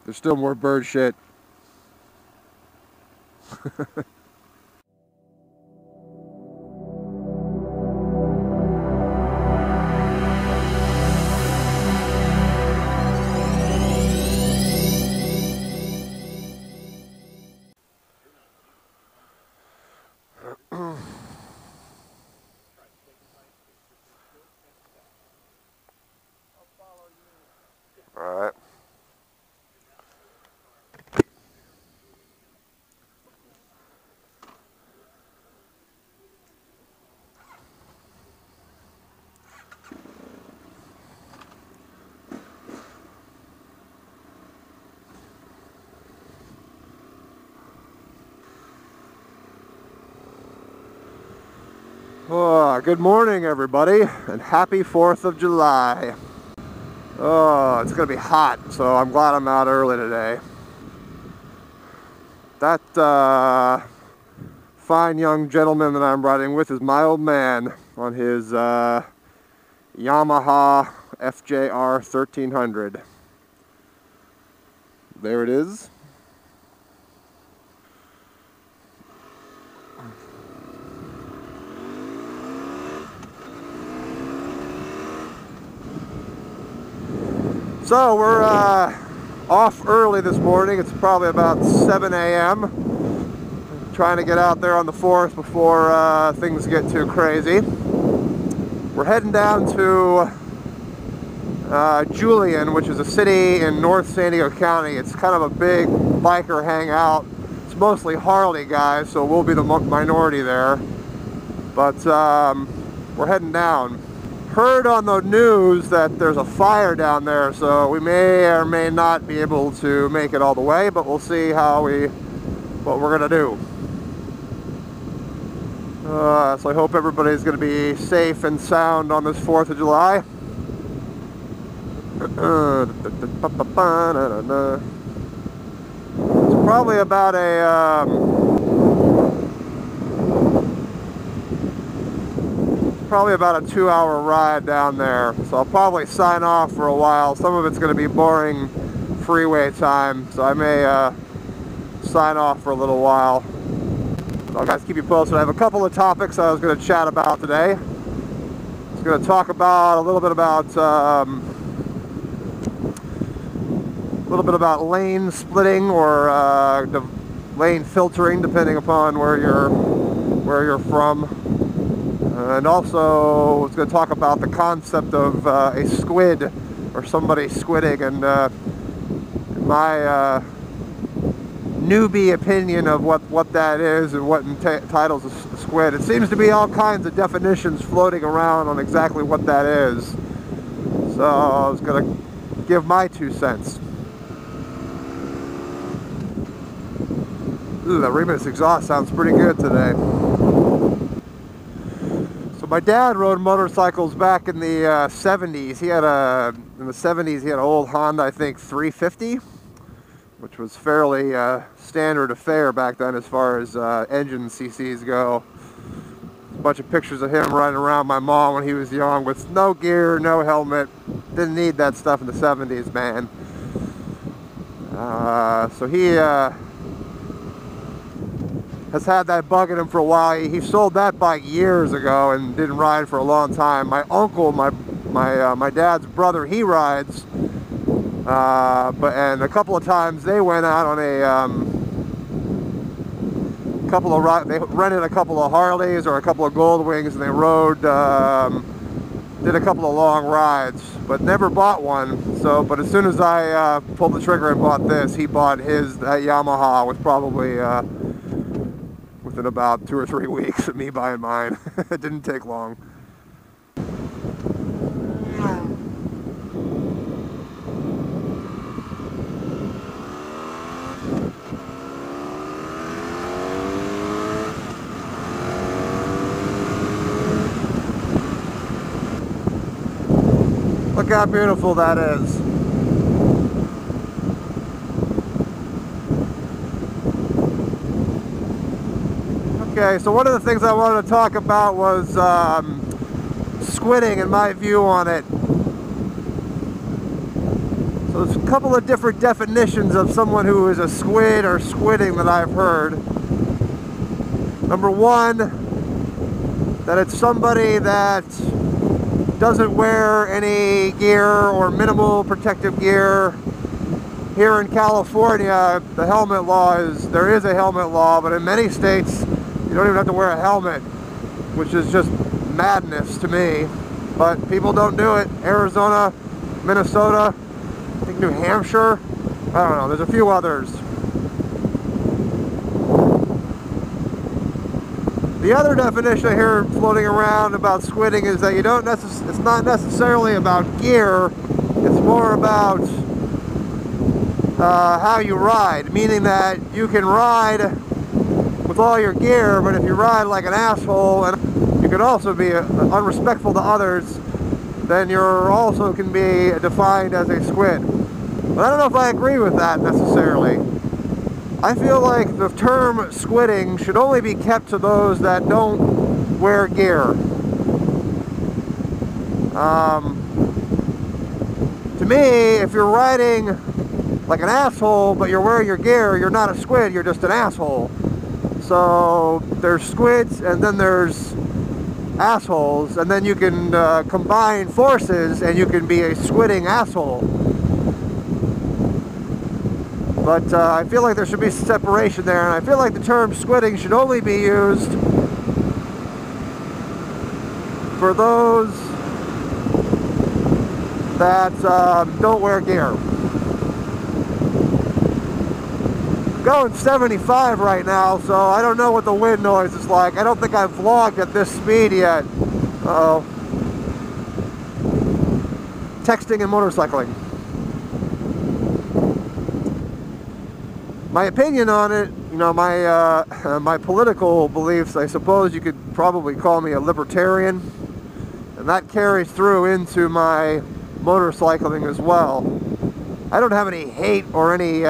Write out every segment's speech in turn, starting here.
There's still more bird shit. Alright. Oh, good morning, everybody, and happy 4th of July. Oh, it's going to be hot, so I'm glad I'm out early today. That fine young gentleman that I'm riding with is my old man on his Yamaha FJR1300. There it is. So we're off early this morning. It's probably about 7 a.m. Trying to get out there on the 4th before things get too crazy. We're heading down to Julian, which is a city in North San Diego County. It's kind of a big biker hangout. It's mostly Harley guys, so we'll be the minority there. But we're heading down. Heard on the news that there's a fire down there, so we may or may not be able to make it all the way, but we'll see what we're gonna do. So I hope everybody's gonna be safe and sound on this 4th of July. It's probably about a probably about a 2-hour ride down there, so I'll probably sign off for a while. Some of it's going to be boring freeway time, so I may sign off for a little while. So I'll guys keep you posted. I have a couple of topics I was going to chat about today. I was going to talk about a little bit about lane splitting or the lane filtering, depending upon where you're from. And also, I was going to talk about the concept of a squid or somebody squidding, and my newbie opinion of what that is and what entitles a squid. It seems to be all kinds of definitions floating around on exactly what that is. So I was going to give my 2 cents. Ooh, that Remus exhaust sounds pretty good today. My dad rode motorcycles back in the 70s. In the 70s he had an old Honda, I think 350, which was fairly standard affair back then as far as engine cc's go. A bunch of pictures of him riding around my mom when he was young with no gear, no helmet. Didn't need that stuff in the 70s, man. So he has had that bugging him for a while. He sold that bike years ago and didn't ride for a long time. My uncle, my dad's brother, he rides, and a couple of times they went out on they rented a couple of Harleys or a couple of Goldwings, and they rode, did a couple of long rides, but never bought one. So, but as soon as I pulled the trigger and bought this, he bought his Yamaha with probably within about 2 or 3 weeks of me buying mine. It didn't take long. Look how beautiful that is. Okay, so one of the things I wanted to talk about was squidding and my view on it. So there's a couple of different definitions of someone who is a squid or squidding that I've heard. Number one, that it's somebody that doesn't wear any gear or minimal protective gear. Here in California, the helmet law there is a helmet law, but in many states, you don't even have to wear a helmet, which is just madness to me. But people don't do it. Arizona, Minnesota, I think New Hampshire, I don't know, there's a few others. The other definition I hear floating around about squidding is that it's not necessarily about gear, it's more about how you ride, meaning that you can ride with all your gear, but if you ride like an asshole, and you can also be unrespectful to others, then you're also can be defined as a squid. But I don't know if I agree with that necessarily. I feel like the term squidding should only be kept to those that don't wear gear. To me, if you're riding like an asshole, but you're wearing your gear, you're not a squid, you're just an asshole. So there's squids and then there's assholes, and then you can combine forces and you can be a squidding asshole. But I feel like there should be separation there, and I feel like the term squidding should only be used for those that don't wear gear. Going 75 right now, so I don't know what the wind noise is like. I don't think I've vlogged at this speed yet. Uh-oh. Texting and motorcycling. My opinion on it, you know, my political beliefs, I suppose you could probably call me a libertarian, and that carries through into my motorcycling as well. I don't have any hate or any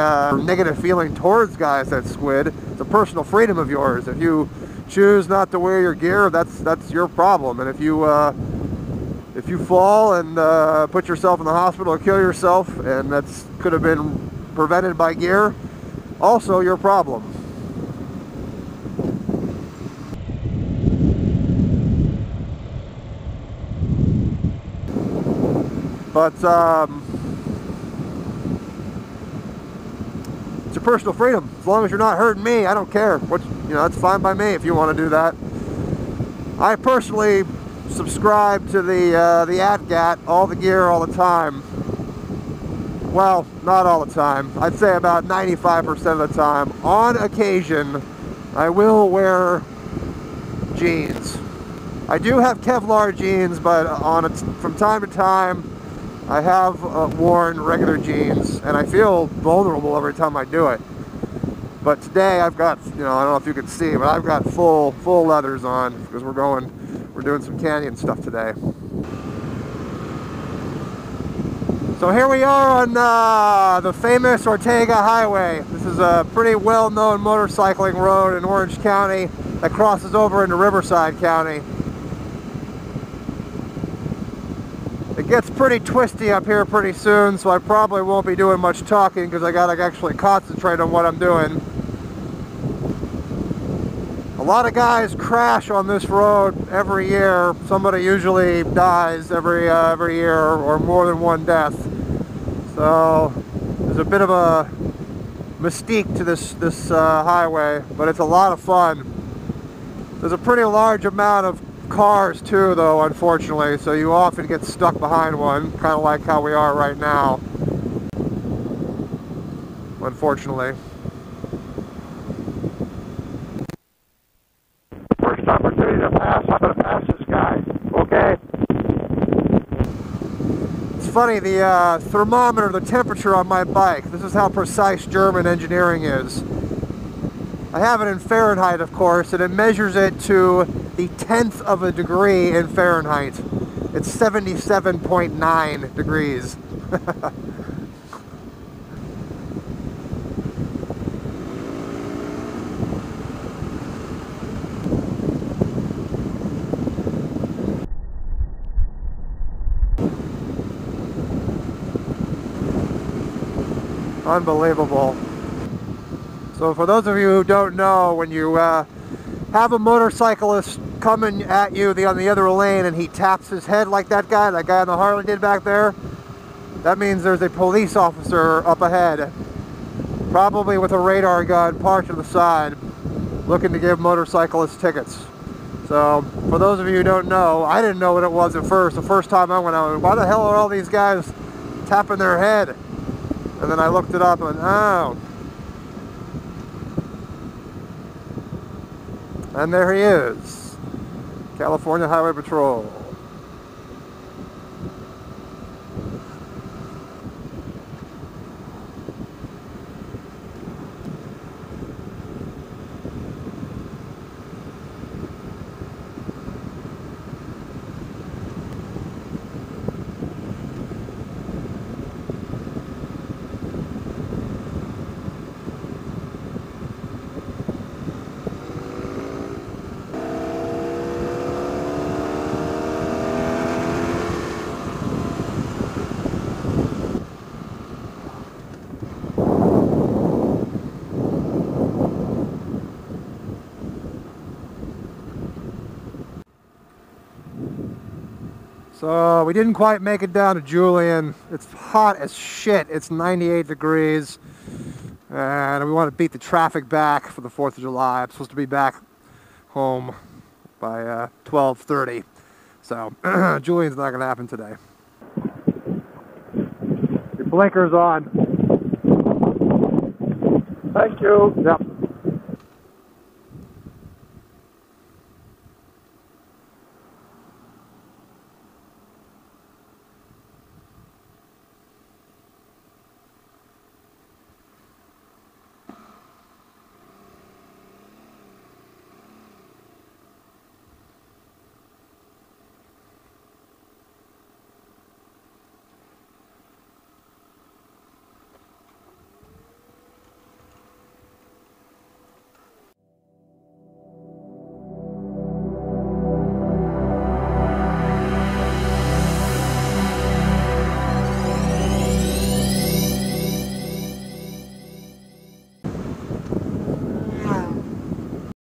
negative feeling towards guys that squid. It's a personal freedom of yours. If you choose not to wear your gear, that's your problem. And if you fall and put yourself in the hospital or kill yourself, and that's could have been prevented by gear, also your problem. But it's a personal freedom. As long as you're not hurting me, I don't care. That's fine by me if you want to do that. I personally subscribe to the ATGAT, all the gear, all the time. Well, not all the time. I'd say about 95% of the time. On occasion, I will wear jeans. I do have Kevlar jeans, but from time to time, I have worn regular jeans, and I feel vulnerable every time I do it. But today I've got, I don't know if you can see, but I've got full leathers on because we're doing some canyon stuff today. So here we are on the famous Ortega Highway. This is a pretty well-known motorcycling road in Orange County that crosses over into Riverside County. It gets pretty twisty up here pretty soon, so I probably won't be doing much talking because I gotta actually concentrate on what I'm doing. A lot of guys crash on this road every year. Somebody usually dies every year, or more than one death. So there's a bit of a mystique to this highway, but it's a lot of fun. There's a pretty large amount of cars too, though, unfortunately, so you often get stuck behind one, kind of like how we are right now, unfortunately. First opportunity to pass, I'm going to pass this guy. Okay. It's funny, the thermometer, the temperature on my bike, this is how precise German engineering is. I have it in Fahrenheit, of course, and it measures it to the 10th of a degree in Fahrenheit. It's 77.9 degrees. Unbelievable. So for those of you who don't know, when you have a motorcyclist coming at you on the other lane and he taps his head like that guy on the Harley did back there, that means there's a police officer up ahead, probably with a radar gun parked to the side, looking to give motorcyclists tickets. So for those of you who don't know, I didn't know what it was at first. The first time I went out, why the hell are all these guys tapping their head? And then I looked it up and oh. And there he is, California Highway Patrol. So we didn't quite make it down to Julian. It's hot as shit. It's 98 degrees. And we want to beat the traffic back for the 4th of July. I'm supposed to be back home by 12:30. So Julian's not going to happen today. Your blinker's on. Thank you. Yep.